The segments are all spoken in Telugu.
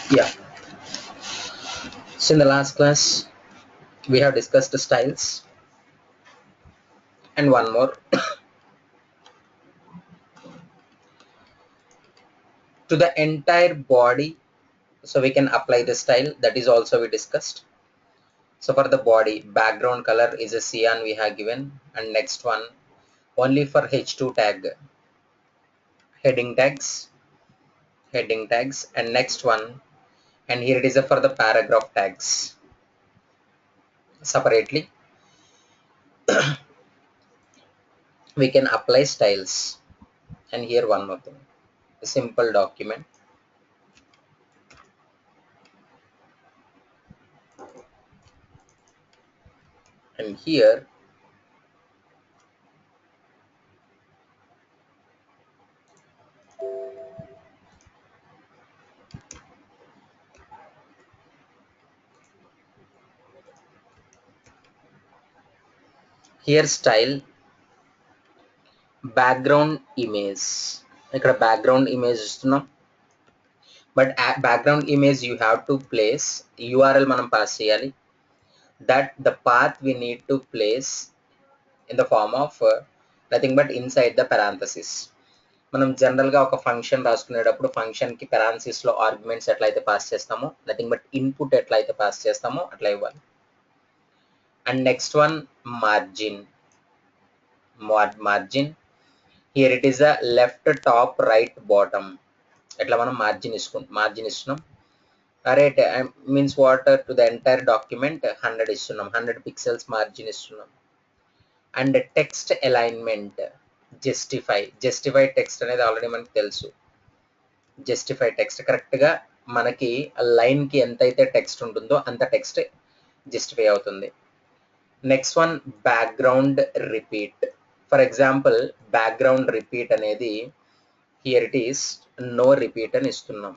Yeah. So in the last class, we have discussed the styles and one more to the entire body. So we can apply the style that is also we discussed. So for the body, background color is a cyan we have given, and next one only for H2 tag, heading tags, and next one, and here it is for the paragraph tags separately. We can apply styles, and here one more thing, a simple document. And here style background image, ఇక్కడ background image ఇస్తున్నాం, but background image you have to place URL మనం పాస్ చేయాలి, that the path we need to place in the form of nothing but inside the parenthesis. మనం జనరల్ గా ఒక ఫంక్షన్ రాసుకునేటప్పుడు ఫంక్షన్ కి parenthesis లో ఆర్గ్యుమెంట్స్ ఎట్లయితే పాస్ చేస్తామో, నథింగ్ బట్ ఇన్పుట్ ఎట్లయితే పాస్ చేస్తామో అట్లా ఇవ్వాలి. And next one margin, here it is a left top right bottom, ఎట్లా మనం మార్జిన్ ఇస్తున్నాం. Right means what to the entire document 100 ఇస్తున్నాం, 100 పిక్సెల్స్ మార్జిన్ ఇస్తున్నాం. And text alignment, justify text అనేది ఆల్రెడీ మనకు తెలుసు. జస్టిఫై టెక్స్ట్ కరెక్ట్ గా మనకి లైన్ కి ఎంతైతే టెక్స్ట్ ఉంటుందో అంత టెక్స్ట్ జస్టిఫై అవుతుంది. Next one background repeat, for example background repeat అనేది here it is no repeat అని ఇస్తున్నాం.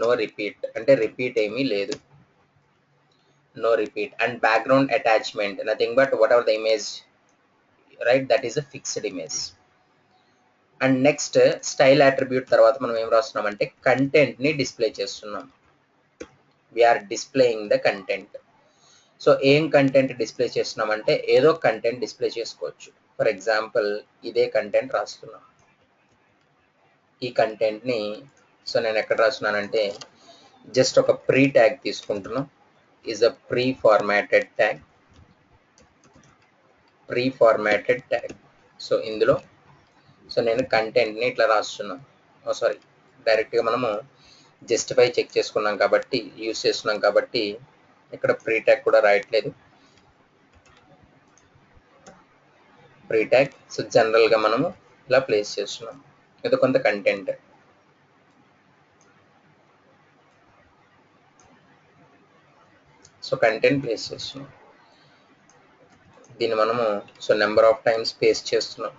నో రిపీట్ అంటే రిపీట్ ఏమీ లేదు, no repeat. And background attachment nothing but whatever the image, right, that is a fixed image. And next style attribute తర్వాత మనం ఏం రాస్తున్నాం అంటే కంటెంట్ ని డిస్ప్లే చేస్తున్నాం. We're displaying the content. So ఏం కంటెంట్ డిస్ప్లే చేస్తున్నాం అంటే ఏదో కంటెంట్ డిస్ప్లే చేసుకోవచ్చు. ఫర్ ఎగ్జాంపుల్ ఇదే కంటెంట్ రాస్తున్నాం. ఈ కంటెంట్ ని సో నేను ఎక్కడ రాస్తున్నానంటే జస్ట్ ఒక ప్రీ ట్యాగ్ తీసుకుంటున్నాం, is a pre formatted tag. So ఇందులో సో నేను కంటెంట్ ని ఇట్లా రాస్తున్నాను. సారీ, డైరెక్ట్ గా మనము జస్టిఫై చెక్ చేసుకున్నాం కాబట్టి యూస్ చేస్తున్నాం కాబట్టి ఇక్కడ ప్రీ ట్యాగ్ కూడా రాయట్లేదు. ప్రీ ట్యాగ్ సో జనరల్ గా మనము ఇలా ప్లేస్ చేస్తున్నాం, ఇది కొంత కంటెంట్. సో కంటెంట్ ప్లేస్ చేస్తున్నాం, దీన్ని మనము so number of times paste చేస్తున్నాం.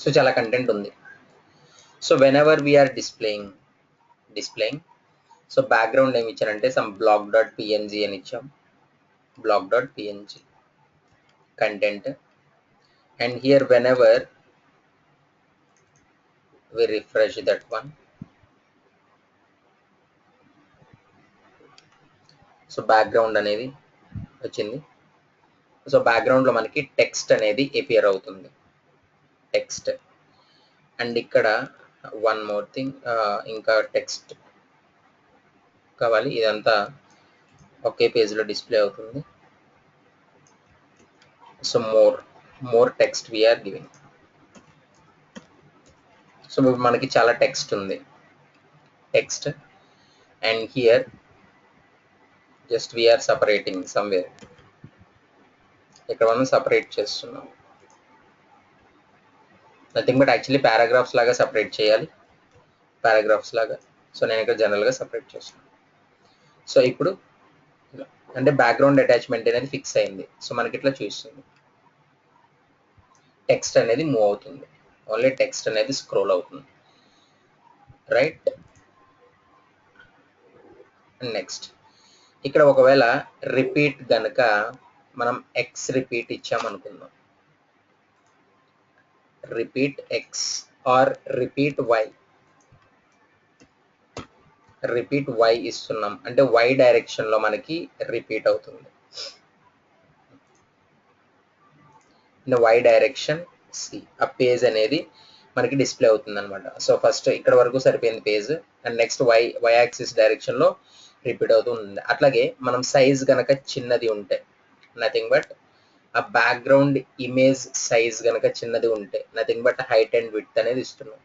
సో చాలా కంటెంట్ ఉంది. So whenever we are displaying so background ఏమి ఇచ్చారంటే సమ్ block.png అని ఇచ్చాం, block.png content. And here whenever we refresh that one, so background అనేది వచ్చింది. సో బ్యాక్గ్రౌండ్ లో మనకి టెక్స్ట్ అనేది అపియర్ అవుతుంది, టెక్స్ట్. అండ్ ఇక్కడ వన్ మోర్ థింగ్, ఇంకా టెక్స్ట్ కావాలి, ఇదంతా ఒకే పేజ్ లో డిస్ప్లే అవుతుంది. So more text we are giving. So మనకి చాలా టెక్స్ట్ ఉంది, text. And here just we are separating somewhere, ఇక్కడ మనం సపరేట్ చేస్తున్నాం, నథింగ్ బట్ యాక్చువల్లీ పారాగ్రాఫ్స్ లాగా సపరేట్ చేయాలి, పారాగ్రాఫ్స్ లాగా. సో నేను ఇక్కడ జనరల్గా సపరేట్ చేస్తున్నాను. సో ఇప్పుడు అంటే బ్యాక్గ్రౌండ్ అటాచ్మెంట్ అనేది ఫిక్స్ అయింది. సో మనకి ఇట్లా చూస్తుంది, టెక్స్ట్ అనేది మూవ్ అవుతుంది, ఓన్లీ టెక్స్ట్ అనేది స్క్రోల్ అవుతుంది, రైట్. నెక్స్ట్ ఇక్కడ ఒకవేళ రిపీట్ గనక మనం ఎక్స్ రిపీట్ ఇచ్చామనుకుందాం, repeat x or repeat y. Repeat y ఇస్తున్నాం అంటే y డైరెక్షన్ లో మనకి రిపీట్ అవుతుంది. y డైరెక్షన్ సి ఆ పేజ్ అనేది మనకి డిస్ప్లే అవుతుంది అనమాట. సో ఫస్ట్ ఇక్కడ వరకు సరిపోయింది page and next y axis direction లో రిపీట్ అవుతుంది. అట్లాగే మనం సైజ్ గనక చిన్నది ఉంటే నథింగ్ బట్ ఆ బ్యాక్గ్రౌండ్ ఇమేజ్ సైజ్ గనక చిన్నది ఉంటే nothing but height and width అనేది ఇస్తున్నాం.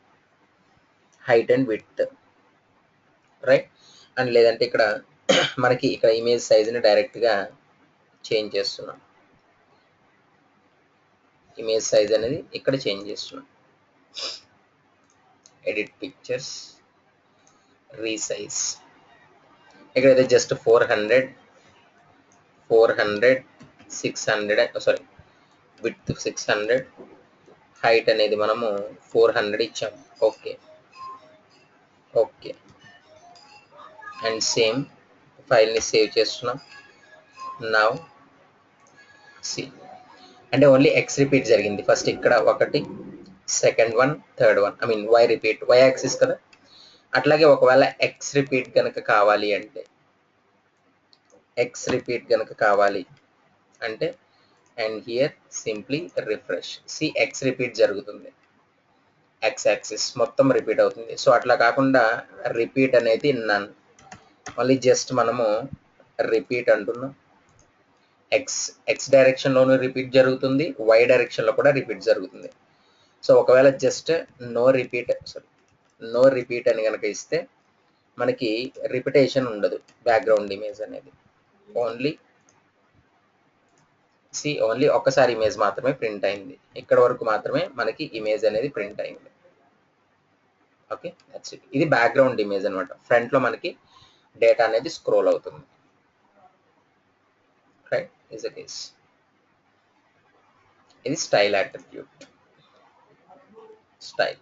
Height and width right. And లేదంటే ఇక్కడ మనకి ఇక్కడ ఇమేజ్ సైజ్ని డైరెక్ట్గా చేంజ్ చేస్తున్నాం. ఇమేజ్ సైజ్ అనేది ఇక్కడ చేంజ్ చేస్తున్నాం. ఎడిట్ పిక్చర్స్ రీసైజ్ ఇక్కడైతే జస్ట్ 400 600 సారీ విడ్త్ 600 హైట్ అనేది మనము 400 ఇచ్చాము. ఓకే ఓకే అండ్ సేమ్ ఫైల్ని సేవ్ చేస్తున్నాం. నౌ సి అంటే ఓన్లీ ఎక్స్ రిపీట్ జరిగింది. ఫస్ట్ ఇక్కడ ఒకటి, second one, third one, I mean Y repeat, Y axis కదా. అట్లాగే ఒకవేళ ఎక్స్ రిపీట్ కనుక కావాలి అంటే and here simply refresh see X repeat జరుగుతుంది. ఎక్స్ యాక్సిస్ మొత్తం రిపీట్ అవుతుంది. సో అట్లా కాకుండా రిపీట్ అనేది నన్, మళ్ళీ జస్ట్ మనము రిపీట్ అంటున్నాం. ఎక్స్ డైరెక్షన్లోనూ రిపీట్ జరుగుతుంది, వై డైరెక్షన్లో కూడా రిపీట్ జరుగుతుంది. సో ఒకవేళ జస్ట్ నో రిపీట్ అని కనుక ఇస్తే మనకి రిపిటేషన్ ఉండదు. బ్యాక్గ్రౌండ్ ఇమేజ్ అనేది ఓన్లీ ఒక్కసారి ఇమేజ్ మాత్రమే ప్రింట్ అయింది. ఇక్కడ వరకు మాత్రమే మనకి ఇమేజ్ అనేది ప్రింట్ అయింది. Okay that's it. ఇది బ్యాక్గ్రౌండ్ ఇమేజ్ అనమాట. ఫ్రంట్ లో మనకి డేటా అనేది స్క్రోల్ అవుతుంది. Right is the case. ఇది style attribute. Style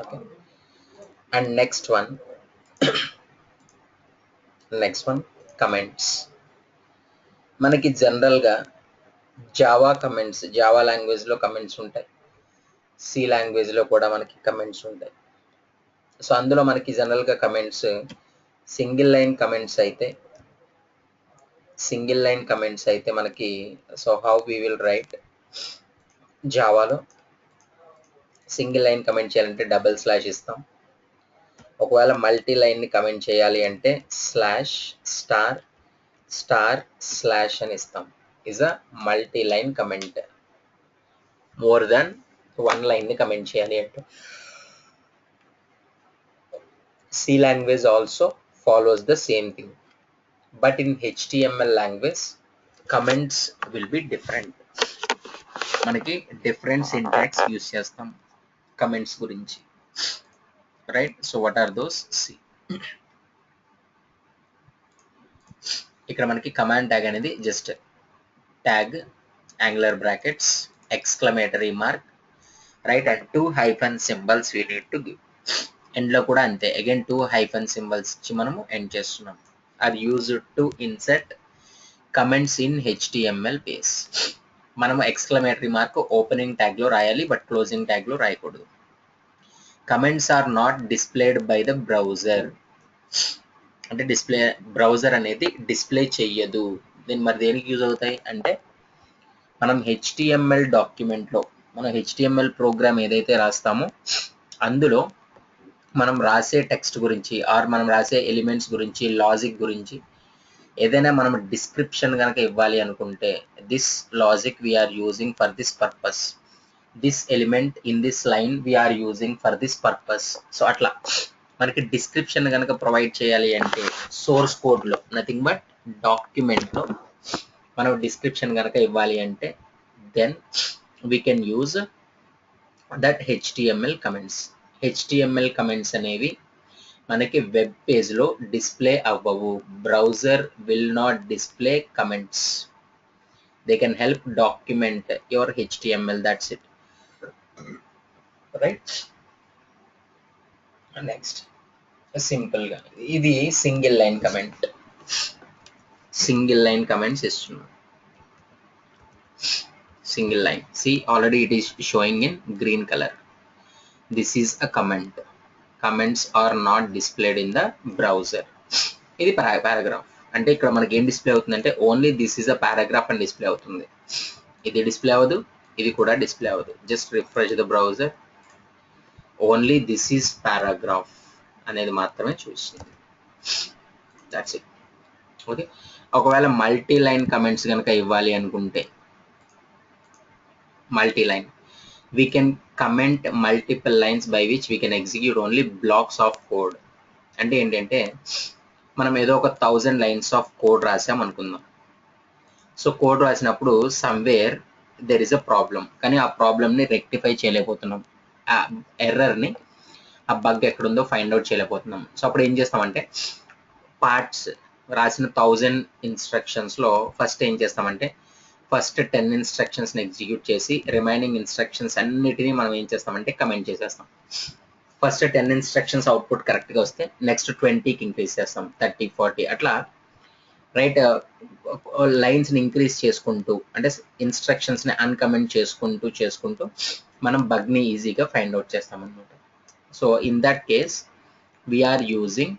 okay. And next one comments. మనకి జనరల్గా జావా కమెంట్స్, జావా లాంగ్వేజ్లో కమెంట్స్ ఉంటాయి, సి లాంగ్వేజ్లో కూడా మనకి కమెంట్స్ ఉంటాయి. సో అందులో మనకి జనరల్గా కమెంట్స్ సింగిల్ లైన్ కమెంట్స్ అయితే మనకి so how we will write జావాలో సింగిల్ లైన్ కమెంట్ చేయాలంటే డబుల్ స్లాష్ ఇస్తాం. ఒకవేళ మల్టీ లైన్ని కమెంట్ చేయాలి అంటే /*/ అని ఇస్తాం. Is a multi line comment. More than one లైన్ని కమెంట్ చేయాలి అంటే. C language also follows the same thing, but in HTML language comments will be different. మనకి డిఫరెంట్ సింటాక్స్ యూస్ చేస్తాం కమెంట్స్ గురించి. Right. So what are those? See ఇక్కడ మనకి కమాండ్ ట్యాగ్ అనేది just tag angular brackets exclamatory mark right and 2 hyphen symbols we need to give. ఎండ్లో కూడా అంతే, అగైన్ 2 హైఫన్ సింబల్స్ ఇచ్చి మనము ఎండ్ చేస్తున్నాం. Are used to insert comments in HTML page. మనము ఎక్స్క్లమేటరీ మార్క్ ఓపెనింగ్ ట్యాగ్లో రాయాలి, బట్ క్లోజింగ్ ట్యాగ్లో రాయకూడదు. Comments are not displayed by the browser. అంటే బ్రౌజర్ అనేది డిస్ప్లే చెయ్యదు. దీన్ని మరి దేనికి యూజ్ అవుతాయి అంటే మనం HTML డాక్యుమెంట్లో మనం HTML ప్రోగ్రామ్ ఏదైతే రాస్తామో అందులో మనం రాసే టెక్స్ట్ గురించి ఆర్ మనం రాసే ఎలిమెంట్స్ గురించి లాజిక్ గురించి ఏదైనా మనం డిస్క్రిప్షన్ కనుక ఇవ్వాలి అనుకుంటే this logic we are using for this purpose, this element in this line we are using for this purpose. So అట్లా మనకి డిస్క్రిప్షన్ కనుక ప్రొవైడ్ చేయాలి అంటే సోర్స్ కోడ్లో నథింగ్ బట్ డాక్యుమెంట్లో మనం డిస్క్రిప్షన్ కనుక ఇవ్వాలి అంటే then we can use that HTML comments. HTML comments అనేవి మనకి వెబ్ పేజ్లో డిస్ప్లే అవ్వవు. Browser will not display comments. They can help document your HTML. That's it. Right. Next సింపుల్గా ఇది సింగిల్ లైన్ కమెంట్స్ ఇస్తున్నాం. single line. See, already it is showing in green color. This is a comment. Comments are not displayed in the browser. ఇది పారాగ్రాఫ్. అంటే ఇక్కడ మనకి ఏం డిస్ప్లే అవుతుందంటే only this is a paragraph అని డిస్ప్లే అవుతుంది. ఇది డిస్ప్లే అవ్వదు, ఇది కూడా డిస్ప్లే అవ్వదు. Just refresh the browser, only this is paragraph అనేది మాత్రమే చూస్తుంది. That's it. ఓకే, ఒకవేళ మల్టీ లైన్ కమెంట్స్ కనుక ఇవ్వాలి అనుకుంటే, multi line, we can comment multiple lines by which we can execute only blocks of code. అంటే ఏంటంటే మనం ఏదో ఒక 1000 లైన్స్ ఆఫ్ కోడ్ రాసాం అనుకుందాం. సో కోడ్ రాసినప్పుడు somewhere there is a problem, కానీ ఆ ప్రాబ్లమ్ని రెక్టిఫై చేయలేకపోతున్నాం. ఆ ఎర్రర్ని, ఆ బగ్ ఎక్కడుందో ఫైండ్ అవుట్ చేయలేకపోతున్నాం. సో అప్పుడు ఏం చేస్తామంటే పార్ట్స్ రాసిన 1000 ఇన్స్ట్రక్షన్స్లో ఫస్ట్ ఏం చేస్తామంటే ఫస్ట్ 10 ఇన్స్ట్రక్షన్స్ని ఎగ్జిక్యూట్ చేసి రిమైనింగ్ ఇన్స్ట్రక్షన్స్ అన్నిటినీ మనం ఏం చేస్తామంటే కమెంట్ చేసేస్తాం. ఫస్ట్ 10 ఇన్స్ట్రక్షన్స్ అవుట్పుట్ కరెక్ట్గా వస్తే నెక్స్ట్ 20కి ఇంక్రీజ్ చేస్తాం, 30, 40 అట్లా రైట్ లైన్స్ని ఇంక్రీజ్ చేసుకుంటూ, అంటే ఇన్స్ట్రక్షన్స్ని అన్కమెంట్ చేసుకుంటూ మనం బగ్ని ఈజీగా ఫైండ్ అవుట్ చేస్తాం అనమాట. So in that case we're using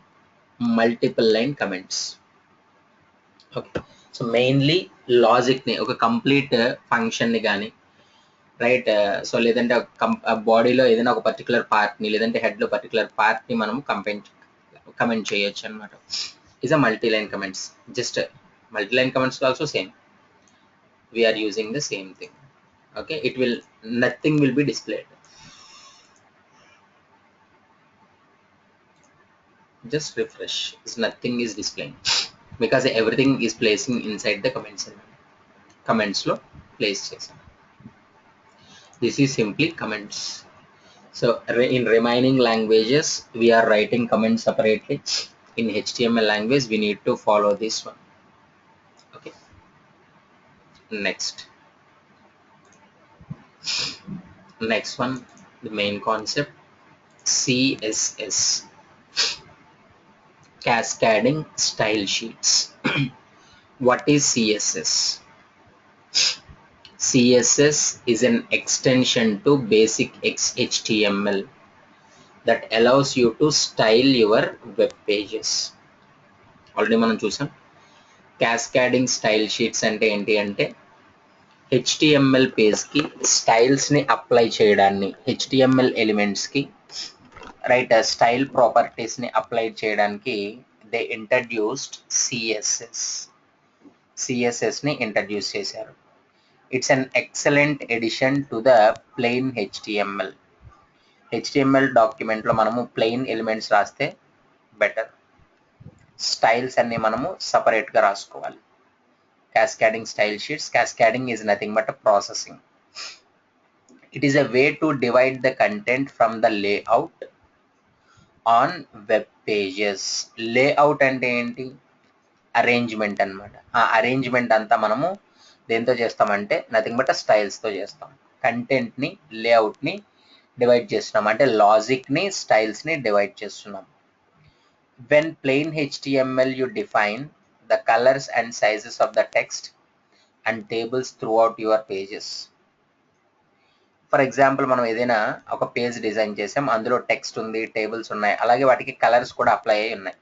multiple line comments. Okay, so mainly లాజిక్ని, ఒక కంప్లీట్ ఫంక్షన్ని కానీ రైట్, సో లేదంటే బాడీలో ఏదైనా ఒక పర్టికులర్ పార్ట్ని, లేదంటే హెడ్లో పర్టికులర్ పార్ట్ని మనము కమెంట్ చేయొచ్చు అనమాట. is a multi-line comments. Just multi-line comments also same. We are using the same thing. Okay, it will, nothing will be displayed. Just refresh. Nothing is displaying because everything is placing inside the comments. Comments lo place chesam. This is simply comments. So in remaining languages we are writing comments separately. In HTML language we need to follow this one. Okay, next one, the main concept, CSS, cascading style sheets. What is CSS? CSS is an extension to basic HTML that allows you to style your web pages. Already మనం చూసాం. క్యాస్కాడింగ్ స్టైల్ షీట్స్ అంటే ఏంటి అంటే HTML పేజ్కి స్టైల్స్ని అప్లై చేయడాన్ని, HTML ఎలిమెంట్స్కి రైట్ స్టైల్ ప్రాపర్టీస్ని అప్లై చేయడానికి దే ఇంట్రడ్యూస్డ్ సిఎస్ఎస్ని ఇంట్రడ్యూస్ చేశారు. It's an excellent edition to the plain HTML డాక్యుమెంట్లో మనము ప్లెయిన్ ఎలిమెంట్స్ రాస్తే బెటర్, స్టైల్స్ అన్ని మనము సపరేట్గా రాసుకోవాలి. Cascading style sheets. Cascading is nothing but a processing. It is a way to divide the content from the layout on web pages. Layout అంటే ఏంటి? అరేంజ్మెంట్ అనమాట. ఆ అరేంజ్మెంట్ అంతా మనము దేంతో చేస్తామంటే నథింగ్ బట్ స్టైల్స్తో చేస్తాం. కంటెంట్ని, లేఅవుట్ని డివైడ్ చేస్తున్నాం, అంటే లాజిక్ని, స్టైల్స్ని డివైడ్ చేస్తున్నాం. When plain HTML you define the colors and sizes of the text and tables throughout your pages. For example మనం ఏదైనా ఒక పేజ్ డిజైన్ చేసాం, అందులో టెక్స్ట్ ఉంది, టేబుల్స్ ఉన్నాయి, అలాగే వాటికి కలర్స్ కూడా అప్లై అయ్యి ఉన్నాయి.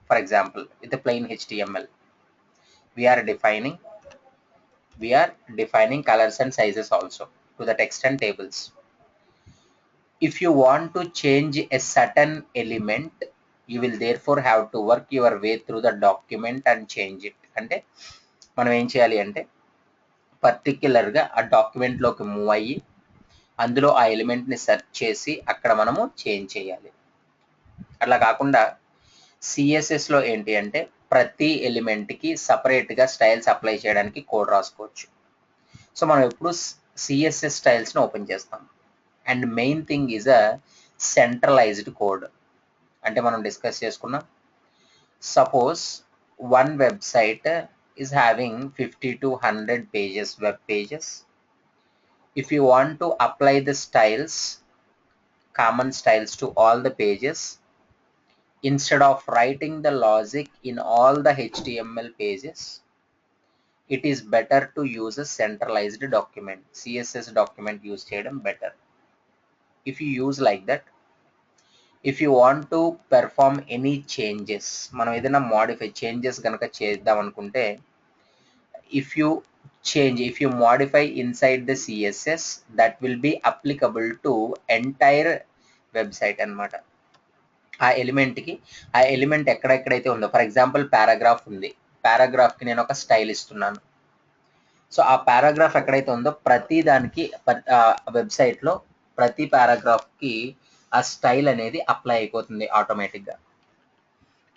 For example with plain HTML we are defining colors and sizes also to the text and tables. If you want to change a certain element, you will therefore have to work your way through the document and change it. అంటే మనం ఏం చేయాలి అంటే పర్టిక్యులర్గా ఆ డాక్యుమెంట్లోకి మూవ్ అయ్యి అందులో ఆ ఎలిమెంట్ని సెర్చ్ చేసి అక్కడ మనము చేంజ్ చేయాలి. అట్లా కాకుండా సిఎస్ఎస్లో ఏంటి అంటే ప్రతి ఎలిమెంట్కి సపరేట్గా స్టైల్స్ అప్లై చేయడానికి కోడ్ రాసుకోవచ్చు. సో మనం ఎప్పుడు సిఎస్ఎస్ స్టైల్స్ని ఓపెన్ చేస్తాం. And main thing is a centralised code. అంటే మనం డిస్కస్ చేసుకున్నాం, suppose one website is having 50 to 100 pages, web pages. If you want to apply the styles, common styles to all the pages, instead of writing the logic in all the HTML pages, it is better to use a centralized document. CSS document use చేయడం better. If you use like that, if you want to perform any changes, మనం ఏదైనా మాడిఫై చేంజెస్ కనుక చేద్దాం అనుకుంటే, if you modify inside the css, that will be applicable to entire website అన్నమాట. ఆ ఎలిమెంట్కి ఆ ఎలిమెంట్ ఎక్కడెక్కడైతే ఉందో, ఫర్ ఎగ్జాంపుల్ పారాగ్రాఫ్ ఉంది, పారాగ్రాఫ్కి నేను ఒక స్టైల్ ఇస్తున్నాను. సో ఆ పారాగ్రాఫ్ ఎక్కడైతే ఉందో ప్రతి దానికి వెబ్సైట్లో ప్రతి పారాగ్రాఫ్కి ఆ స్టైల్ అనేది అప్లై అయిపోతుంది ఆటోమేటిక్గా.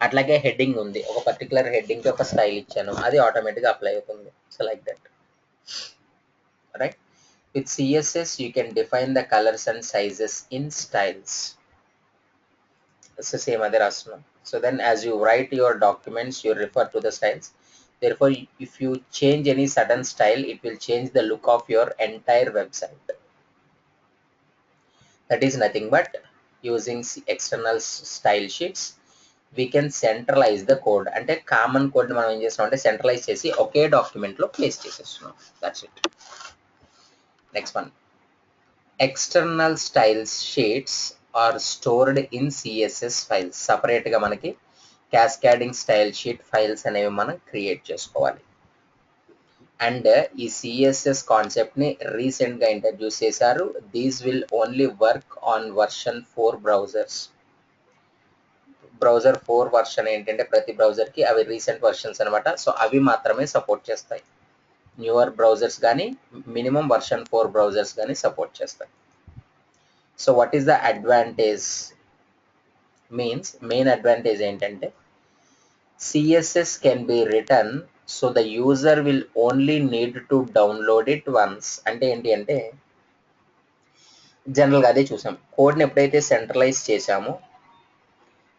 అట్లాగే హెడ్డింగ్ ఉంది, ఒక పర్టికులర్ హెడ్డింగ్కి ఒక స్టైల్ ఇచ్చాను, అది ఆటోమేటిక్గా అప్లై అవుతుంది. So like that, right. With CSS you can define the colours and sizes in styles. So same అదే రాస్తున్నాం. So then as you write your documents you refer to the styles. Therefore, if you change any certain style, it will change the look of your entire website. That is nothing but using external style sheets, we can centralize the code. అంటే కామన్ కోడ్ మనం ఏం చేస్తున్నాం అంటే సెంట్రలైజ్ చేసి ఒకే డాక్యుమెంట్లో ప్లేస్ చేసేస్తున్నాం. That's it. Next one, external styles sheets are stored in CSS files. సపరేట్గా మనకి క్యాస్కాడింగ్ స్టైల్ షీట్ ఫైల్స్ అనేవి మనం క్రియేట్ చేసుకోవాలి. అండ్ ఈ సిఎస్ఎస్ కాన్సెప్ట్ని రీసెంట్గా ఇంట్రడ్యూస్ చేశారు. These will only work on version 4 browsers. Browser 4 version ఏంటంటే ప్రతి బ్రౌజర్కి అవి రీసెంట్ వర్షన్స్ అనమాట. సో అవి మాత్రమే సపోర్ట్ చేస్తాయి. న్యూవర్ బ్రౌజర్స్ కానీ మినిమం వర్షన్ 4 బ్రౌజర్స్ కానీ సపోర్ట్ చేస్తాయి. So what is the advantage means, main advantage ఏంటంటే CSS can be written so the user will only need to download it once. అంటే ఏంటి అంటే జనరల్గా అదే చూసాం, కోడ్ని ఎప్పుడైతే సెంట్రలైజ్ చేశామో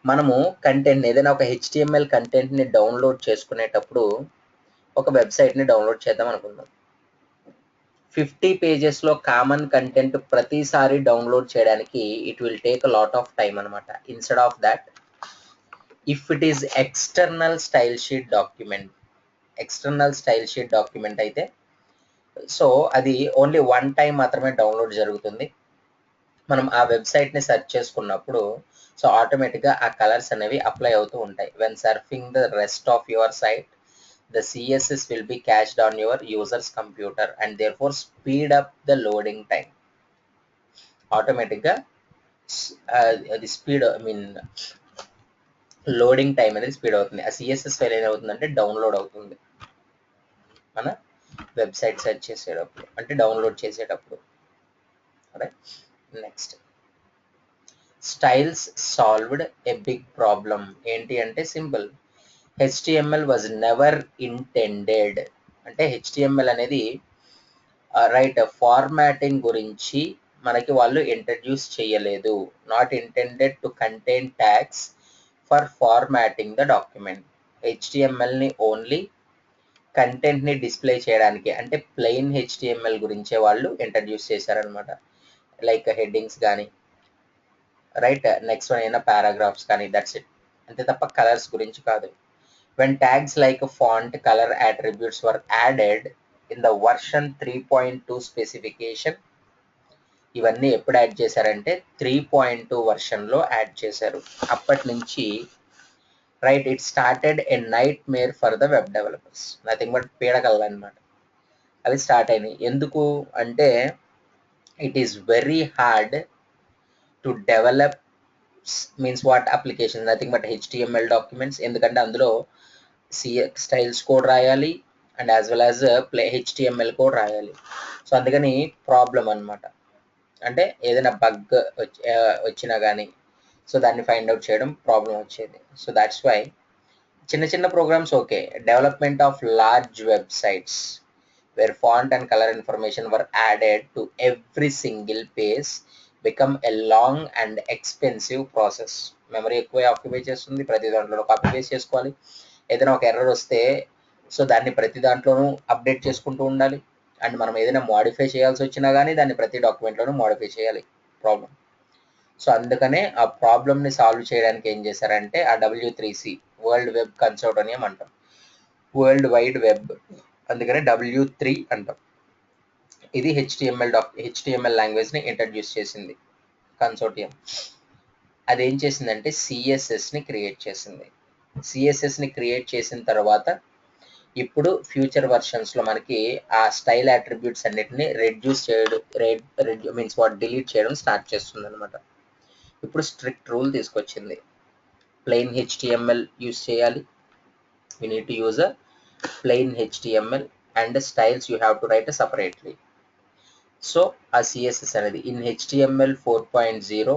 మనము కంటెంట్ ఏదైనా ఒక హెచ్టిఎంఎల్ కంటెంట్ని డౌన్లోడ్ చేసుకునేటప్పుడు, ఒక వెబ్సైట్ని డౌన్లోడ్ చేద్దాం అనుకుందాం, 50 పేజెస్లో కామన్ కంటెంట్ ప్రతిసారి డౌన్లోడ్ చేయడానికి it will take a lot of time అనమాట. Instead of that, if it is external style sheet document, external style sheet document అయితే సో అది ఓన్లీ వన్ టైం మాత్రమే డౌన్లోడ్ జరుగుతుంది. మనం ఆ వెబ్సైట్ని సెర్చ్ చేసుకున్నప్పుడు సో ఆటోమేటిక్గా ఆ కలర్స్ అనేవి అప్లై అవుతూ ఉంటాయి. When surfing the rest of your site, the CSS will be cached on your users computer and therefore speed up the loading time. ఆటోమేటిక్గా అది స్పీడ్ లోడింగ్ టైం అనేది స్పీడ్ అవుతుంది. ఆ సిఎస్ఎస్ ఫైల్ ఏమవుతుందంటే డౌన్లోడ్ అవుతుంది మన వెబ్సైట్ సెర్చ్ చేసేటప్పుడు, అంటే డౌన్లోడ్ చేసేటప్పుడు. Next, styles solved a big problem. ఏంటి అంటే simple, HTML was never intended. అంటే హెచ్టిఎంఎల్ అనేది రైట్ ఫార్మాటింగ్ గురించి మనకి వాళ్ళు ఇంట్రడ్యూస్ చేయలేదు. Not intended to contain tags for formatting the document. హెచ్టిఎంఎల్ని ఓన్లీ కంటెంట్ని డిస్ప్లే చేయడానికి, అంటే ప్లెయిన్ హెచ్టిఎంఎల్ గురించే వాళ్ళు ఇంట్రడ్యూస్ చేశారనమాట. లైక్ హెడ్డింగ్స్ కానీ, రైట్, నెక్స్ట్ వన్ అయినా పారాగ్రాఫ్స్ కానీ, దట్స్ ఇట్. అంతే తప్ప కలర్స్ గురించి కాదు. When tags like font, colour attributes were added in the version 3.2 specification, ఇవన్నీ ఎప్పుడు యాడ్ చేశారంటే 3.2 వర్షన్లో యాడ్ చేశారు. అప్పటి నుంచి right it started a nightmare for the web developers. Nothing but పీడకల్ అనమాట. అవి స్టార్ట్ అయినాయి. ఎందుకు అంటే it is very hard to develop means what application, nothing but HTML documents. ఎందుకంటే అందులో స్టైల్స్ కోడ్ రాయాలి and as well as HTML code రాయాలి. సో అందుకని ప్రాబ్లం అనమాట. అంటే ఏదైనా బగ్ వచ్చినా కానీ సో దాన్ని ఫైండ్ అవుట్ చేయడం ప్రాబ్లం వచ్చేది. సో దాట్స్ వై చిన్న చిన్న programmes okay, development of large websites where font and colour information were added to every single page become a long and expensive process. Memory ఎక్కువ ఆక్యుపై చేస్తుంది, ప్రతి దాంట్లో కాపీ పేస్ట్ చేసుకోవాలి. ఏదైనా ఒక ఎర్రర్ వస్తే సో దాన్ని ప్రతి దాంట్లోనూ అప్డేట్ చేసుకుంటూ ఉండాలి. అండ్ మనం ఏదైనా మోడిఫై చేయాల్సి వచ్చినా కానీ దాన్ని ప్రతి డాక్యుమెంట్లోనూ మోడిఫై చేయాలి ప్రాబ్లం. సో అందుకనే ఆ ప్రాబ్లమ్ని సాల్వ్ చేయడానికి ఏం చేశారంటే ఆ W3C, వరల్డ్ వెబ్ కన్సోర్టియం అంటాం, వరల్డ్ వైడ్ వెబ్ అందుకనే W3 అంటాం. ఇది హెచ్టిఎంఎల్ లాంగ్వేజ్ని ఇంట్రడ్యూస్ చేసింది కన్సోర్టియం. అదేం చేసిందంటే సిఎస్ఎస్ని క్రియేట్ చేసింది. సిఎస్ఎస్ని క్రియేట్ చేసిన తర్వాత ఇప్పుడు ఫ్యూచర్ వర్షన్స్లో మనకి ఆ స్టైల్ అట్రిబ్యూట్స్ అన్నిటిని రెడ్యూస్ చేయడం డిలీట్ చేయడం స్టార్ట్ చేస్తుంది అనమాట. ఇప్పుడు స్ట్రిక్ట్ రూల్ తీసుకొచ్చింది. ప్లెయిన్ హెచ్టిఎంఎల్ యూస్ చేయాలి. You need to use a plain HTML and styles you have to right separately. So ఆ సిఎస్ఎస్ అనేది in HTML 4.0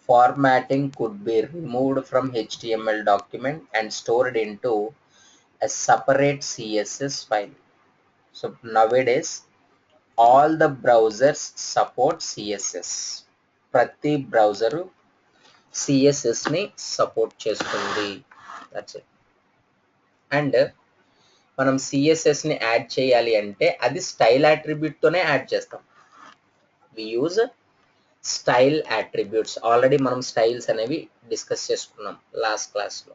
formatting could be removed from HTML document and stored into a separate CSS file. So nowadays all the browsers support CSS. ప్రతి బ్రౌజర్ CSS ని సపోర్ట్ చేస్తుంది. That's it. అండ్ మనం CSS ని యాడ్ చేయాలి అంటే అది స్టైల్ అట్రిబ్యూట్ తోనే యాడ్ చేస్తాం. We use style attributes. Already మనం స్టైల్స్ అనేవి డిస్కస్ చేసుకున్నాం లాస్ట్ క్లాస్లో.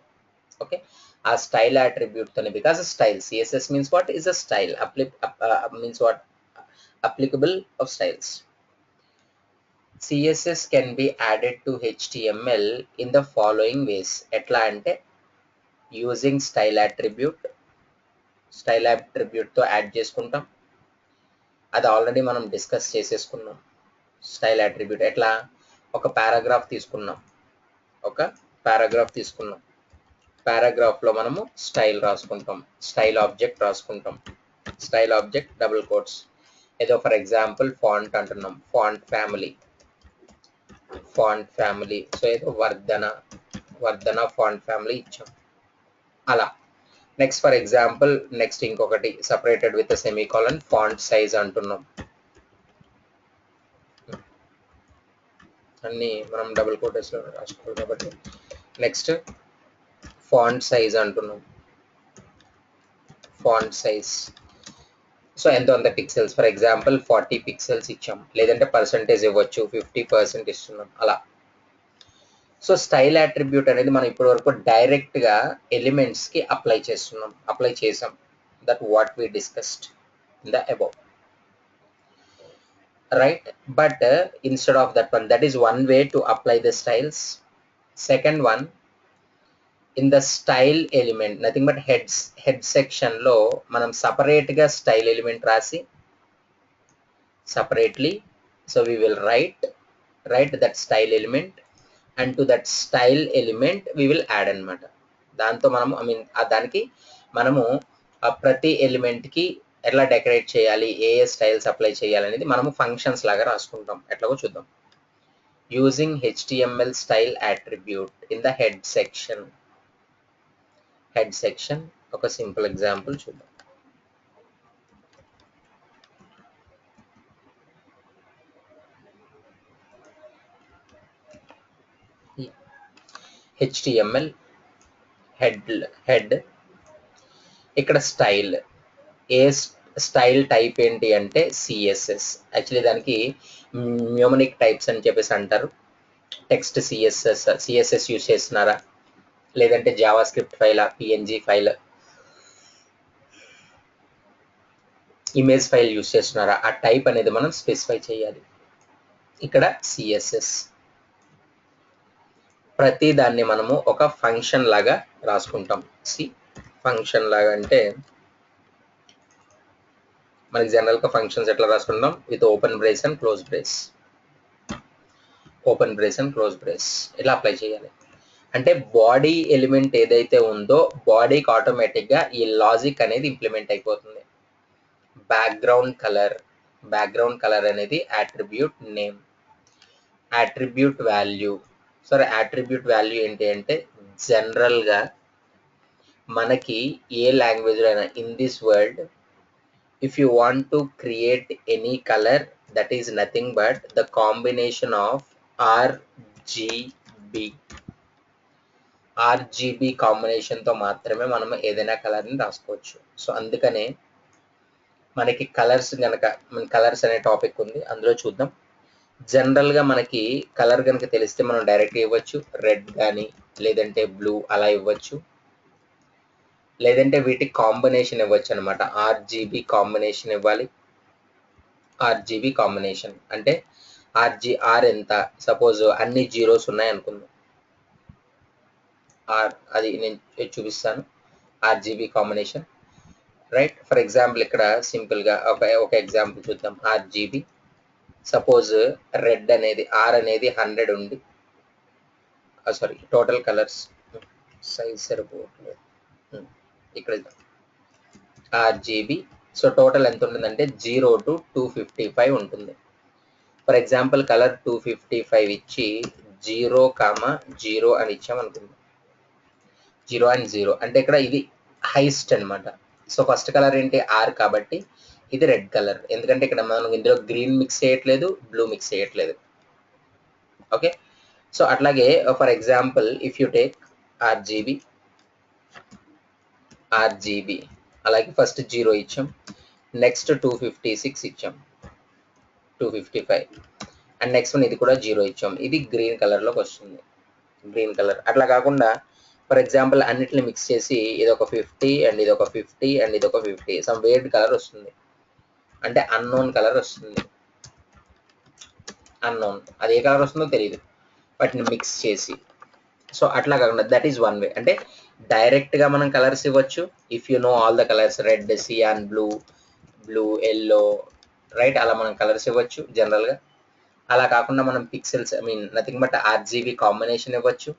ఓకే, ఆ స్టైల్ అట్రిబ్యూట్ తోనే, because style CSS means what is a style means what applicable of styles. CSS can be added to HTML in the following ways. ఎట్లా అంటే యూజింగ్ స్టైల్ అట్రిబ్యూట్తో యాడ్ చేసుకుంటాం. అది ఆల్రెడీ మనం డిస్కస్ చేసేసుకున్నాం. స్టైల్ అట్రిబ్యూట్ ఎట్లా, ఒక పారాగ్రాఫ్ తీసుకున్నాం, పారాగ్రాఫ్లో మనము స్టైల్ రాసుకుంటాం, స్టైల్ ఆబ్జెక్ట్ రాసుకుంటాం. Style object double quotes. ఏదో ఫర్ ఎగ్జాంపుల్ ఫాంట్ అంటున్నాం, ఫాంట్ ఫ్యామిలీ. సో ఏదో వర్ధన ఫాంట్ ఫ్యామిలీ ఇచ్చాం అలా. నెక్స్ట్ ఫర్ ఎగ్జాంపుల్ నెక్స్ట్ ఇంకొకటి separated with semicolon font size అంటున్నాం. అన్ని మనం డబుల్ కోటెస్లో రాసుకోవాలి కాబట్టి నెక్స్ట్ ఫాంట్ సైజ్ అంటున్నాం. ఫాంట్ సైజ్ సో ఎంత పిక్సెల్స్, ఫర్ ఎగ్జాంపుల్ 40 పిక్సెల్స్ ఇచ్చాం, లేదంటే పర్సంటేజ్ ఇవ్వచ్చు, 50% ఇస్తున్నాం అలా. సో స్టైల్ అట్రిబ్యూట్ అనేది మనం ఇప్పటి వరకు డైరెక్ట్గా ఎలిమెంట్స్కి అప్లై చేసాం. That what we discussed in the above. Right, but instead of that one, that is one way to apply the styles. Second one, in the style element, nothing but head section lo manam separate ga style element rasi separately. So we will write that style element, and to that style element we will add anamata. Danto manamu daniki manamu prati element ki ఎట్లా డెకరేట్ చేయాలి, ఏ స్టైల్స్ అప్లై చేయాలి అనేది మనము ఫంక్షన్స్ లాగా రాసుకుంటాం. ఎట్లాగో చూద్దాం. Using HTML style attribute in the head section ఒక సింపుల్ ఎగ్జాంపుల్ చూద్దాం. హెచ్టిఎంఎల్ హెడ్ ఇక్కడ స్టైల్, ఏ స్టైల్ టైప్ ఏంటి అంటే సిఎస్ఎస్. యాక్చువల్లీ దానికి న్యూమరిక్ టైప్స్ అని చెప్పేసి అంటారు. టెక్స్ట్ సిఎస్ఎస్ యూజ్ చేస్తున్నారా, లేదంటే Java script file, PNG file, image file use చేస్తున్నారా, ఆ టైప్ అనేది మనం స్పెసిఫై చేయాలి. ఇక్కడ సిఎస్ఎస్ ప్రతి దాన్ని మనము ఒక ఫంక్షన్ లాగా రాసుకుంటాం. ఫంక్షన్ లాగా అంటే మనకి జనరల్గా ఫంక్షన్స్ ఎట్లా రాసుకుంటాం, with open brace and close brace ఇట్లా అప్లై చేయాలి. అంటే బాడీ ఎలిమెంట్ ఏదైతే ఉందో బాడీకి ఆటోమేటిక్గా ఈ లాజిక్ అనేది ఇంప్లిమెంట్ అయిపోతుంది. బ్యాక్గ్రౌండ్ కలర్ అనేది అట్రిబ్యూట్ నేమ్. అట్రిబ్యూట్ వాల్యూ ఏంటి అంటే జనరల్గా మనకి ఏ లాంగ్వేజ్లో అయినా in this world, if you want to create any color, that is nothing but the combination of RGB combination తో మాత్రమే మనం ఏదైనా కలర్ ని రాసుకోవచ్చు. సో అందుకనే మనకి కలర్స్ అనే టాపిక్ ఉంది, అందులో చూద్దాం. జనరల్ గా మనకి కలర్ కనుక తెలిస్తే మనం డైరెక్ట్ ఇవ్వచ్చు, రెడ్ కానీ లేదంటే బ్లూ అలా ఇవ్వచ్చు. లేదంటే వీటికి కాంబినేషన్ ఇవ్వచ్చు అనమాట. ఆర్జీబీ కాంబినేషన్ ఇవ్వాలి. ఆర్జీబీ కాంబినేషన్ అంటే ఆర్ ఎంత, సపోజ్ అన్ని జీరోస్ ఉన్నాయి అనుకుందాం. అది నేను చూపిస్తాను. RGB combination right. For example ఇక్కడ సింపుల్గా ఒక ఎగ్జాంపుల్ చూద్దాం. ఆర్జీబీ సపోజ్ రెడ్ అనేది ఆర్ అనేది 100 ఉంది. సారీ, టోటల్ కలర్స్ సైజ్ సరిపోవట్లేదు. ఇక్కడ ఆర్జీబీ. సో టోటల్ ఎంత ఉంటుందంటే 0 to 255 ఉంటుంది. ఫర్ ఎగ్జాంపుల్ కలర్ 255 ఇచ్చి 0, 0 అని ఇచ్చాం అనుకుందాం. 0 and 0 అంటే ఇక్కడ ఇది హైస్ట్ అనమాట. సో ఫస్ట్ కలర్ ఏంటి ఆర్ కాబట్టి ఇది రెడ్ కలర్, ఎందుకంటే ఇక్కడ మనం ఇందులో గ్రీన్ మిక్స్ చేయట్లేదు, బ్లూ మిక్స్ చేయట్లేదు. ఓకే, సో అట్లాగే for example if you take RGB అలాగే ఫస్ట్ 0 ఇచ్చాం, నెక్స్ట్ 256 ఇచ్చాం, 255 అండ్ నెక్స్ట్ వన్ ఇది కూడా 0 ఇచ్చాం. ఇది గ్రీన్ కలర్లోకి వస్తుంది, గ్రీన్ కలర్. అట్లా కాకుండా ఫర్ ఎగ్జాంపుల్ అన్నిటిని మిక్స్ చేసి ఇది ఒక 50 అండ్ ఇది ఒక 50 అండ్ ఇది ఒక 50 సమ్ వేర్డ్ కలర్ వస్తుంది, అంటే అన్నోన్ కలర్ వస్తుంది. అన్నోన్ అది ఏ కలర్ వస్తుందో తెలియదు, వాటిని మిక్స్ చేసి. సో అట్లా కాకుండా దట్ ఈస్ వన్ వే, అంటే డైరెక్ట్గా మనం కలర్స్ ఇవ్వచ్చు. If you know all the colours, red, cyan, blue, yellow, right, అలా మనం కలర్స్ ఇవ్వచ్చు జనరల్గా. అలా కాకుండా మనం pixels, I mean nothing but RGB combination ఇవ్వచ్చు.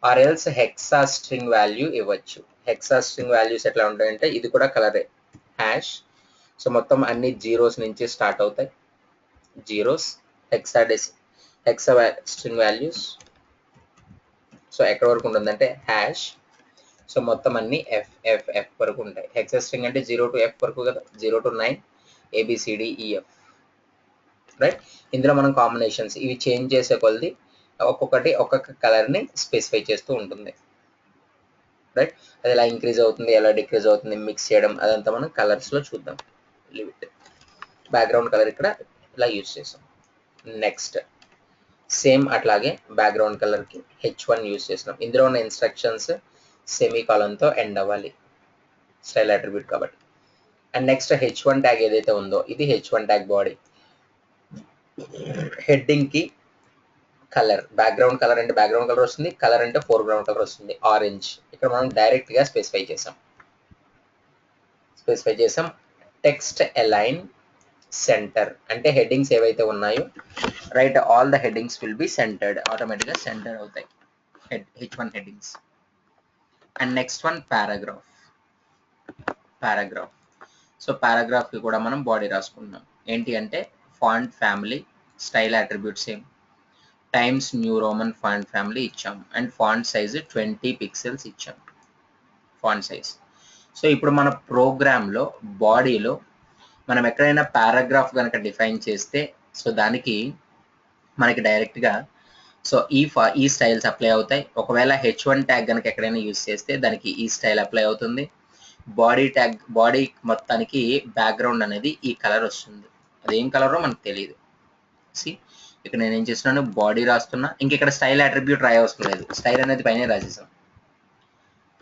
Or else hexa string value ఇవ్వచ్చు. హెక్సా స్ట్రింగ్ వాల్యూస్ ఎట్లా ఉంటాయంటే ఇది కూడా కలరే, హ్యాష్. సో మొత్తం అన్ని జీరోస్ నుంచి స్టార్ట్ అవుతాయి, zeros. Hexa string values. So ఎక్కడ వరకు ఉంటుందంటే హ్యాష్. సో మొత్తం అన్ని ఎఫ్ వరకు ఉంటాయి. హెక్సా స్ట్రింగ్ అంటే 0 to F వరకు కదా, 0 to 9 ABCDEF, రైట్. ఇందులో మనం కాంబినేషన్స్ ఇవి చేంజ్ చేసే కొలది ఒక్కొక్కటి ఒక్కొక్క కలర్ని స్పెసిఫై చేస్తూ ఉంటుంది, రైట్. అది ఎలా ఇంక్రీజ్ అవుతుంది, ఎలా డిక్రీజ్ అవుతుంది, మిక్స్ చేయడం, అదంతా మనం కలర్స్లో చూద్దాం. లిమిట్ బ్యాక్గ్రౌండ్ కలర్ ఇక్కడ ఇలా యూజ్ చేసాం. నెక్స్ట్ సేమ్ అట్లాగే బ్యాక్గ్రౌండ్ కలర్కి H1 యూజ్ చేసినాం. ఇందులో ఉన్న ఇన్స్ట్రక్షన్స్ సెమీకాలన్తో ఎండ్ అవ్వాలి, స్టైల్ అట్రిబ్యూట్ కాబట్టి. అండ్ నెక్స్ట్ H1 ట్యాగ్ ఏదైతే ఉందో ఇది H1 ట్యాగ్ బాడీ. హెడ్డింగ్కి కలర్, బ్యాక్గ్రౌండ్ కలర్ అంటే బ్యాక్గ్రౌండ్ కలర్ వస్తుంది, కలర్ అంటే ఫోర్గ్రౌండ్ కలర్ వస్తుంది, ఆరెంజ్. ఇక్కడ మనం డైరెక్ట్గా స్పెసిఫై చేసాం. టెక్స్ట్ అలైన్ సెంటర్ అంటే హెడ్డింగ్స్ ఏవైతే ఉన్నాయో, right, all the headings will be centred, ఆటోమేటిక్గా సెంటర్ అవుతాయి H1 headings. And next one paragraph. So పారాగ్రాఫ్కి కూడా మనం బాడీ రాసుకుంటున్నాం. ఏంటి అంటే font family, style attribute same, times new Roman font family ఇచ్చాం, అండ్ ఫాంట్ సైజ్ 20 పిక్సెల్స్ ఇచ్చాం, ఫాంట్ సైజ్. సో ఇప్పుడు మన ప్రోగ్రాంలో బాడీలో మనం ఎక్కడైనా పారాగ్రాఫ్ కనుక డిఫైన్ చేస్తే, సో దానికి మనకి డైరెక్ట్గా సో ఈ స్టైల్స్ అప్లై అవుతాయి. ఒకవేళ H1 ట్యాగ్ కనుక ఎక్కడైనా యూజ్ చేస్తే దానికి ఈ స్టైల్ అప్లై అవుతుంది. బాడీ మొత్తానికి బ్యాక్గ్రౌండ్ అనేది ఈ కలర్ వస్తుంది. అదేం కలరో మనకు తెలియదు. ఇక్కడ నేను ఏం చేస్తున్నాను, బాడీ రాస్తున్నా, ఇంకెక్కడ స్టైల్ అట్రిబ్యూట్ రాయవసరం లేదు, స్టైల్ అనేది పైన రాసేసాం.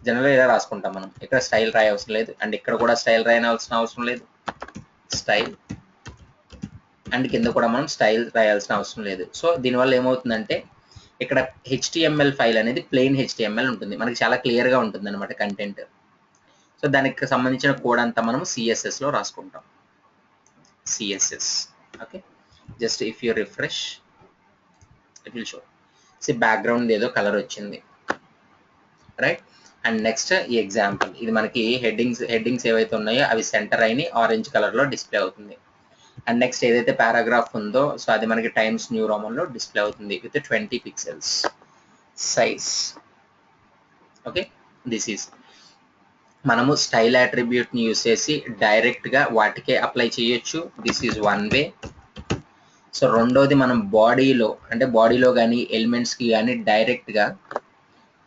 జనరల్గా ఇలా రాసుకుంటాం మనం, ఇక్కడ స్టైల్ రాయవసరం లేదు, అండ్ ఇక్కడ కూడా స్టైల్ రాయాల్సిన అవసరం లేదు, స్టైల్. అండ్ కింద కూడా మనం స్టైల్ రాయాల్సిన అవసరం లేదు. సో దీనివల్ల ఏమవుతుందంటే ఇక్కడ HTML ఫైల్ అనేది ప్లెయిన్ HTML ఉంటుంది, మనకి చాలా క్లియర్గా ఉంటుంది అనమాట కంటెంట్. సో దానికి సంబంధించిన కోడ్ అంతా మనం CSSలో రాసుకుంటాం, CSS. Okay, just if you refresh it will show. Background ఏదో కలర్ వచ్చింది, రైట్. అండ్ నెక్స్ట్ ఈ ఎగ్జాంపుల్, ఇది మనకి హెడ్డింగ్స్ ఏవైతే ఉన్నాయో అవి సెంటర్ అయిన ఆరెంజ్ కలర్లో డిస్ప్లే అవుతుంది. అండ్ నెక్స్ట్ ఏదైతే పారాగ్రాఫ్ ఉందో సో అది మనకి టైమ్స్ న్యూ రోమన్లో డిస్ప్లే అవుతుంది with 20 pixels size. Okay, this is మనము స్టైల్ అట్రిబ్యూట్ని యూజ్ చేసి డైరెక్ట్గా వాటికే అప్లై చేయొచ్చు. This is one way. So రెండోది మనం బాడీలో కానీ ఎలిమెంట్స్కి కానీ డైరెక్ట్గా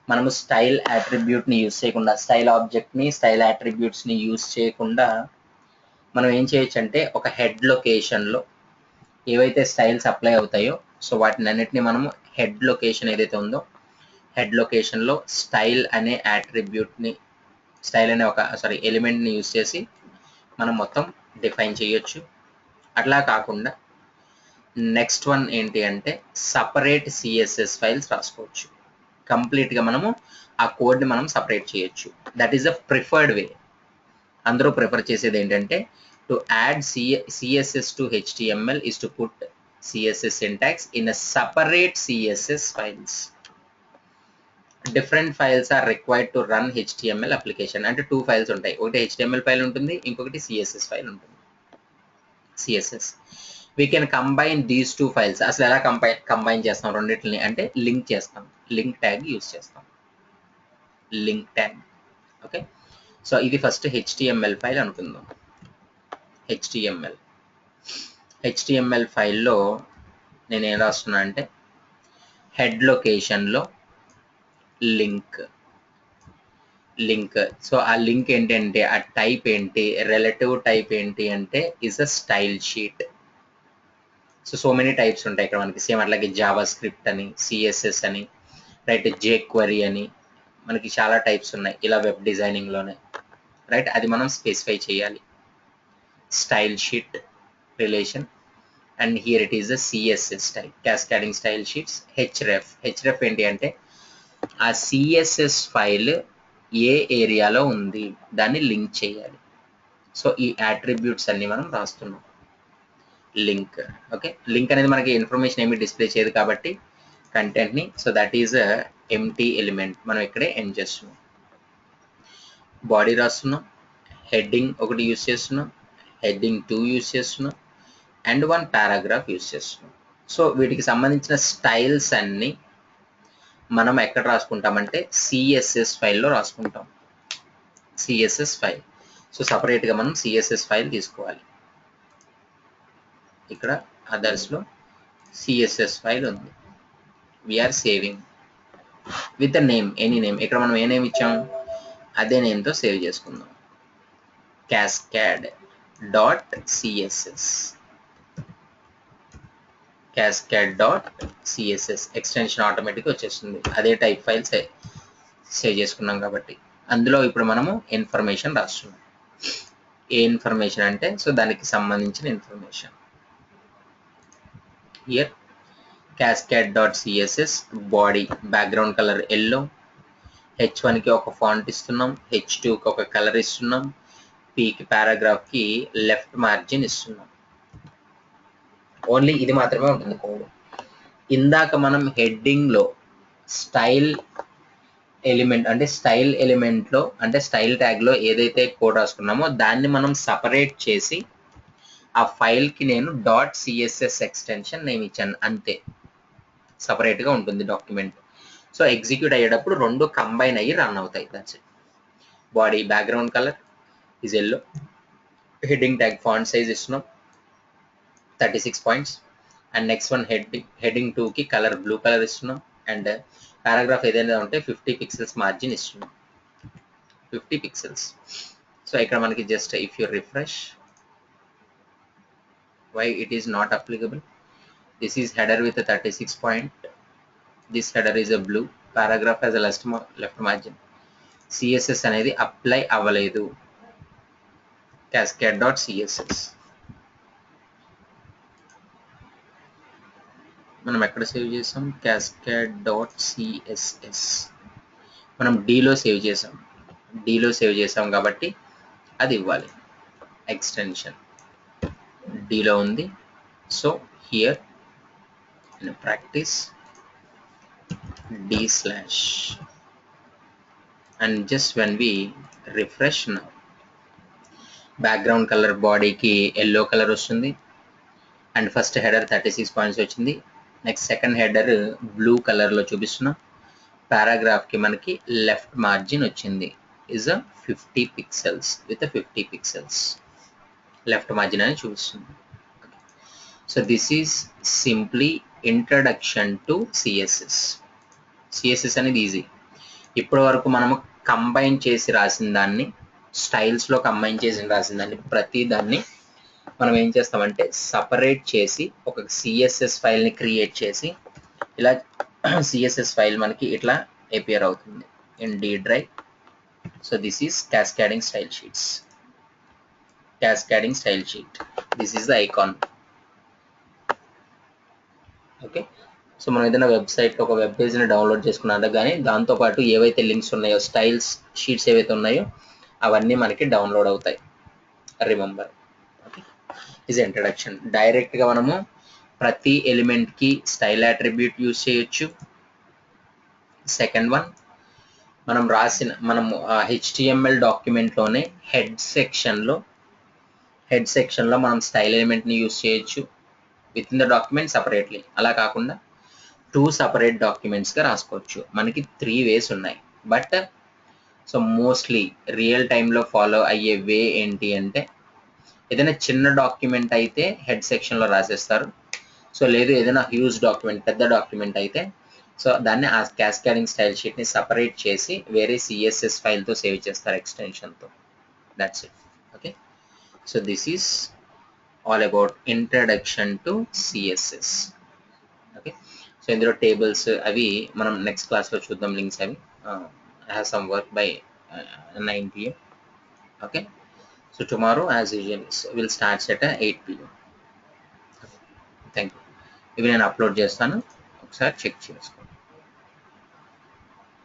మనము స్టైల్ అట్రిబ్యూట్ని యూజ్ చేయకుండా, స్టైల్ ఆబ్జెక్ట్ని, స్టైల్ అట్రిబ్యూట్స్ని యూజ్ చేయకుండా మనం ఏం చేయొచ్చు అంటే ఒక హెడ్ లొకేషన్లో ఏవైతే స్టైల్స్ అప్లై అవుతాయో సో వాటిని అన్నిటిని మనము హెడ్ లొకేషన్ ఏదైతే ఉందో హెడ్ లొకేషన్లో స్టైల్ అనే అట్రిబ్యూట్ని స్టైల్ అనే ఒక ఎలిమెంట్ని యూజ్ చేసి మనం మొత్తం డిఫైన్ చేయొచ్చు. అట్లా కాకుండా నెక్స్ట్ వన్ ఏంటి అంటే సపరేట్ సిఎస్ఎస్ ఫైల్స్ రాసుకోవచ్చు. కంప్లీట్గా మనము ఆ కోడ్ని మనం సపరేట్ చేయొచ్చు. That is the preferred way. అందరూ ప్రిఫర్ చేసేది ఏంటంటే to add CSS to HTML is to put CSS syntax in a separate CSS files. Different files are required to run HTML application. అంటే 2 ఫైల్స్ ఉంటాయి. ఒకటి హెచ్టిఎంఎల్ ఫైల్ ఉంటుంది, ఇంకొకటి సిఎస్ఎస్ ఫైల్ ఉంటుంది. CSS we can combine these 2 files. అసలు ఎలా కంబైన్ చేస్తాం రెండింటిని అంటే లింక్ చేస్తాం. లింక్ ట్యాగ్ యూజ్ చేస్తాం. Link tag. ఓకే, సో ఇది ఫస్ట్ హెచ్టిఎంఎల్ ఫైల్ అనుకుందాం. హెచ్టిఎంఎల్ ఫైల్లో నేను ఏం రాస్తున్నా అంటే హెడ్ లొకేషన్లో లింక్. సో ఆ లింక్ ఏంటంటే ఆ టైప్ ఏంటి, రిలేటివ్ టైప్ ఏంటి అంటే is a style sheet. So many types ఉంటాయి ఇక్కడ మనకి. సేమ్ అట్లాగే జావా స్క్రిప్ట్ అని, సిఎస్ఎస్ అని, రైట్, జేక్వరీ అని, మనకి చాలా టైప్స్ ఉన్నాయి ఇలా వెబ్ డిజైనింగ్లోనే, రైట్. అది మనం స్పెసిఫై చేయాలి. Style sheet relation and here it is the CSS type, cascading style sheets. Href ఏంటి అంటే ఆ సిఎస్ఎస్ ఫైల్ ఏ ఏరియాలో ఉంది దాన్ని లింక్ చేయాలి. సో ఈ అట్రిబ్యూట్స్ అన్ని మనం రాస్తున్నాం. లింక్. ఓకే, లింక్ అనేది మనకి ఇన్ఫర్మేషన్ ఏమి డిస్ప్లే చేయదు కాబట్టి కంటెంట్ని. So that is empty element. మనం ఇక్కడే ఎండ్ చేస్తున్నాం. బాడీ రాస్తున్నాం, హెడ్డింగ్ ఒకటి యూజ్ చేస్తున్నాం, హెడ్డింగ్ 2 యూజ్ చేస్తున్నాం అండ్ 1 పారాగ్రాఫ్ యూజ్ చేస్తున్నాం. సో వీటికి సంబంధించిన స్టైల్స్ అన్ని మనం ఎక్కడ రాసుకుంటామంటే సిఎస్ఎస్ ఫైల్లో రాసుకుంటాం. CSS file. సో సపరేట్గా మనం సిఎస్ఎస్ ఫైల్ తీసుకోవాలి. ఇక్కడ అదర్స్లో సిఎస్ఎస్ ఫైల్ ఉంది. We are saving with name, any name. ఇక్కడ మనం ఏ నేమ్ ఇచ్చాం అదే నేమ్తో సేవ్ చేసుకుందాం. cascade.css. cascade.css ఎక్స్టెన్షన్ ఆటోమేటిక్గా వచ్చేస్తుంది. అదే టైప్ ఫైల్ సేవ్ చేసుకున్నాం కాబట్టి అందులో ఇప్పుడు మనము ఇన్ఫర్మేషన్ రాస్తున్నాం. ఏ ఇన్ఫర్మేషన్ అంటే సో దానికి సంబంధించిన information. Here cascade.css body background colour yellow, h1కి ఒక ఫాంట్ ఇస్తున్నాం, h2కి ఒక కలర్ ఇస్తున్నాం, pకి పారాగ్రాఫ్కి లెఫ్ట్ మార్జిన్ ఇస్తున్నాం. ఓన్లీ ఇది మాత్రమే ఉంటుంది కోడ్. ఇందాక మనం హెడ్డింగ్లో స్టైల్ ఎలిమెంట్ అంటే స్టైల్ ఎలిమెంట్లో అంటే స్టైల్ ట్యాగ్లో ఏదైతే కోడ్ రాసుకున్నామో దాన్ని మనం సపరేట్ చేసి ఆ ఫైల్కి నేను .css ఎక్స్టెన్షన్ నేమ్ ఇచ్చాను అంతే. సపరేట్గా ఉంటుంది డాక్యుమెంట్. సో ఎగ్జిక్యూట్ అయ్యేటప్పుడు రెండు కంబైన్ అయ్యి రన్ అవుతాయి. That's it. Body background colour is yellow, heading tag font size ఇస్తున్నాం 36 points and next one heading 2కి కలర్ బ్లూ కలర్ ఇస్తున్నాం అండ్ పారాగ్రాఫ్ ఏదైనా ఉంటే 50 పిక్సెల్స్ మార్జిన్ ఇస్తున్నాం. 50 పిక్సెల్స్. సో ఇక్కడ మనకి just if you refresh, why it is not applicable? This is header with a 36 point. This header is a blue. Paragraph has a left margin. CSS అనేది అప్లై అవ్వలేదు. cascade.css మనం ఎక్కడ సేవ్ చేసాం? cascade.css మనం డీలో సేవ్ చేసాం కాబట్టి అది ఇవ్వాలి. ఎక్స్టెన్షన్ డీలో ఉంది. So here in practice d/ and just when we refresh now, background color బాడీకి ఎల్లో కలర్ వస్తుంది అండ్ ఫస్ట్ హెడర్ 36 పాయింట్స్ వచ్చింది. నెక్స్ట్ సెకండ్ హెడర్ బ్లూ కలర్లో చూపిస్తున్నా. పారాగ్రాఫ్కి మనకి లెఫ్ట్ మార్జిన్ వచ్చింది is 50 pixels with 50 pixels left margin అని చూపిస్తుంది. So this is simply introduction to CSS. CSS అనేది ఈజీ. ఇప్పటి వరకు మనము కంబైన్ చేసి రాసిన దాన్ని, స్టైల్స్లో కంబైన్ చేసి రాసిన దాన్ని, ప్రతి దాన్ని మనం ఏం చేస్తామంటే సపరేట్ చేసి ఒక సిఎస్ఎస్ ఫైల్ని క్రియేట్ చేసి ఇలా సిఎస్ఎస్ ఫైల్ మనకి ఇట్లా అపియర్ అవుతుంది in D drive. So this is cascading style sheets. Cascading style sheet. This is the icon. Okay. So మనం ఏదైనా వెబ్సైట్ ఒక వెబ్ పేజ్ని డౌన్లోడ్ చేసుకున్నాక కానీ దాంతోపాటు ఏవైతే లింక్స్ ఉన్నాయో స్టైల్స్ షీట్స్ ఏవైతే ఉన్నాయో అవన్నీ మనకి డౌన్లోడ్ అవుతాయి. రిమెంబర్. ఓకే. Is introduction. డైరెక్ట్గా మనము ప్రతి ఎలిమెంట్కి స్టైల్ అట్రిబ్యూట్ యూజ్ చేయొచ్చు. సెకండ్ వన్, మనము HTML డాక్యుమెంట్లోనే హెడ్ సెక్షన్లో మనం స్టైల్ ఎలిమెంట్ని యూజ్ చేయొచ్చు with in the document separately. అలా కాకుండా 2 సపరేట్ డాక్యుమెంట్స్గా రాసుకోవచ్చు. మనకి 3 వేస్ ఉన్నాయి. బట్ సో మోస్ట్లీ రియల్ టైంలో ఫాలో అయ్యే వే ఏంటి అంటే ఏదైనా చిన్న డాక్యుమెంట్ అయితే హెడ్ సెక్షన్లో రాసేస్తారు. సో లేదు ఏదైనా హ్యూజ్ డాక్యుమెంట్ పెద్ద డాక్యుమెంట్ అయితే సో దాన్ని ఆ క్యాస్కేడింగ్ స్టైల్ షీట్ని సపరేట్ చేసి వేరే CSS ఫైల్తో సేవ్ చేస్తారు ఎక్స్టెన్షన్తో. That's it. Okay. So this is all about introduction to CSS. Okay. So ఇందులో టేబుల్స్ అవి మనం నెక్స్ట్ క్లాస్లో చూద్దాం. లింక్స్ అవి I have some work by 9 PM. Okay. So tomorrow as usual will starts at 8 PM. Thank you. ఇవి నేను అప్లోడ్ చేస్తాను, ఒకసారి చెక్ చేసుకోండి.